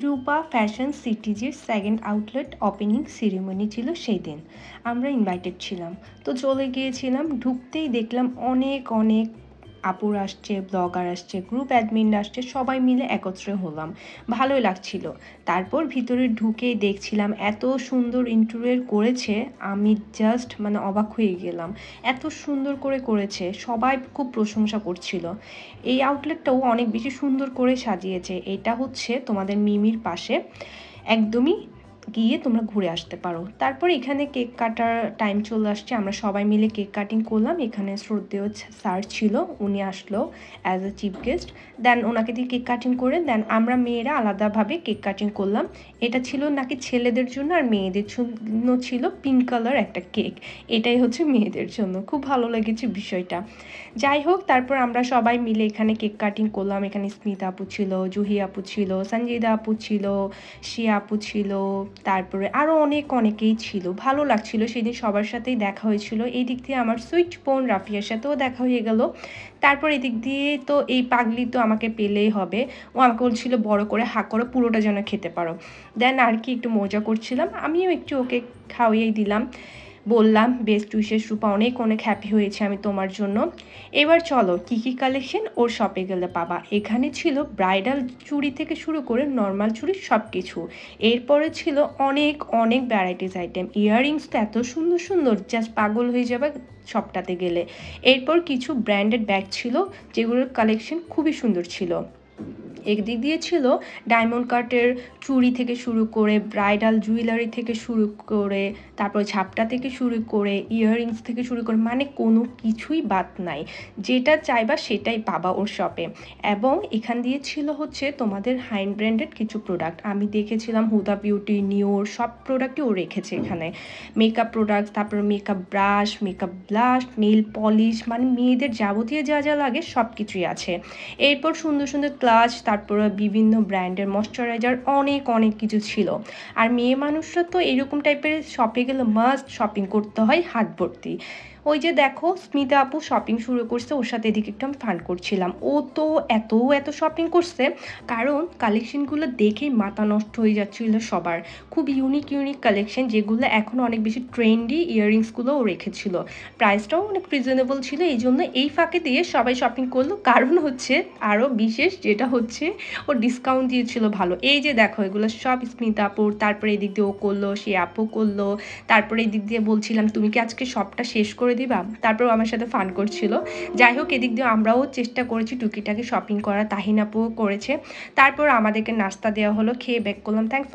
রূপা fashion সিটিজের second outlet opening ceremony ছিল সেই দিন। আমরা ইনভাইটেড ছিলাম, তো চলে গিয়েছিলাম। ঢুকতেই দেখলাম অনেক অনেক আপুর আসছে, ব্লগার আসছে, গ্রুপ অ্যাডমিন আসছে, সবাই মিলে একত্রে হলাম। ভালোই লাগছিল। তারপর ভিতরে ঢুকেই দেখছিলাম এত সুন্দর ইন্টেরিয়র করেছে, আমি জাস্ট মানে অবাক হয়ে গেলাম। এত সুন্দর করে করেছে, সবাই খুব প্রশংসা করছিল। এই আউটলেটটাও অনেক বেশি সুন্দর করে সাজিয়েছে। এটা হচ্ছে তোমাদের মিমির পাশে, একদমই গিয়ে তোমরা ঘুরে আসতে পারো। তারপর এখানে কেক কাটার টাইম চলে আসছে, আমরা সবাই মিলে কেক কাটিং করলাম। এখানে শ্রদ্ধেয় স্যার ছিল, উনি আসলো অ্যাজ এ চিফ গেস্ট। দেন ওনাকে দিয়ে কেক কাটিং করে দেন আমরা মেয়েরা আলাদাভাবে কেক কাটিং করলাম। এটা ছিল নাকি ছেলেদের জন্য, আর মেয়েদের জন্য ছিল পিঙ্ক কালার একটা কেক। এটাই হচ্ছে মেয়েদের জন্য। খুব ভালো লেগেছে বিষয়টা। যাই হোক, তারপর আমরা সবাই মিলে এখানে কেক কাটিং করলাম। এখানে স্মিতা আপু ছিল, জুহি আপু ছিল, সঞ্জিদা আপু ছিল, শিয়া আপু ছিল, তারপরে আরও অনেকেই ছিল। ভালো লাগছিল, সেদিন সবার সাথেই দেখা হয়েছিল। এই দিক দিয়ে আমার সুইট বোন রাফিয়ার সাথেও দেখা হয়ে গেল। তারপর এদিক দিয়ে তো এই পাগলি তো আমাকে পেলেই হবে। ও আমাকে বলছিল বড় করে হাঁ করো, পুরোটা যেন খেতে পারো। দেন আর কি একটু মজা করছিলাম, আমিও একটু ওকে খাওয়াই দিলাম। বললাম বেস্ট উইশেস রূপা, অনেক অনেক হ্যাপি হয়েছে আমি তোমার জন্য। এবার চলো কী কী কালেকশন ওর শপে গেলে পাবা। এখানে ছিল ব্রাইডাল চুড়ি থেকে শুরু করে নর্মাল চুড়ি সব কিছু। এরপরে ছিল অনেক অনেক ভ্যারাইটিস আইটেম। ইয়াররিংস তো এত সুন্দর সুন্দর, জাস্ট পাগল হয়ে যাবে শপটাতে গেলে। এরপর কিছু ব্র্যান্ডেড ব্যাগ ছিল, যেগুলোর কালেকশন খুবই সুন্দর ছিল। একদিক দিয়ে ছিল ডায়মন্ড কাটের চুড়ি থেকে শুরু করে, ব্রাইডাল জুয়েলারি থেকে শুরু করে, তারপর ঝাপটা থেকে শুরু করে, ইয়াররিংস থেকে শুরু করে, মানে কোনো কিছুই বাদ নাই। যেটা চাইবা সেটাই পাবা ওর শপে। এবং এখান দিয়ে ছিল হচ্ছে তোমাদের হাই ব্র্যান্ডেড কিছু প্রোডাক্ট। আমি দেখেছিলাম হুদা বিউটি, নিওর সব প্রোডাক্টই ও রেখেছে এখানে। মেকআপ প্রোডাক্ট, তারপর makeup brush, makeup blush, nail polish, মানে মেয়েদের যাবতীয় যা যা লাগে সব কিছুই আছে। এরপর সুন্দর সুন্দর ক্লাচ, তারপরে বিভিন্ন ব্র্যান্ডের ময়শ্চারাইজার, অনেক কিছু ছিল। আর মেয়ে মানুষরা তো এরকম টাইপের শপে গেলে মাস্ট শপিং করতে হয় হাত ভর্তি। ওই যে দেখো স্মিতা আপু শপিং শুরু করছে, ওর সাথে এদিকে একটু আমি ফান করছিলাম। ও তো এত শপিং করছে, কারণ কালেকশনগুলো দেখেই মাথা নষ্ট হয়ে যাচ্ছিল সবার। খুব ইউনিক কালেকশন, যেগুলো এখন অনেক বেশি ট্রেন্ডি। ইয়াররিংসগুলোও রেখেছিল, প্রাইসটাও অনেক রিজনেবল ছিল। এই জন্য এই ফাঁকে দিয়ে সবাই শপিং করলো। কারণ হচ্ছে আরও বিশেষ যেটা হচ্ছে, ও ডিসকাউন্ট দিয়েছিল ভালো। এই যে দেখো এগুলো সব স্মিতা আপুর। তারপরে এদিক দিয়ে ও করলো, সে আপু করলো। তারপরে এদিক দিয়ে বলছিলাম তুমি কি আজকে সবটা শেষ করে দিবা, তারপরেও আমার সাথে ফান করছিল। যাই হোক, এদিক দিয়ে আমরাও চেষ্টা করেছি টুকিটাকি শপিং করা, তাহিন আপুও করেছে। তারপর আমাদেরকে নাস্তা দেওয়া হলো, খেয়ে ব্যাক করলাম। থ্যাংকস।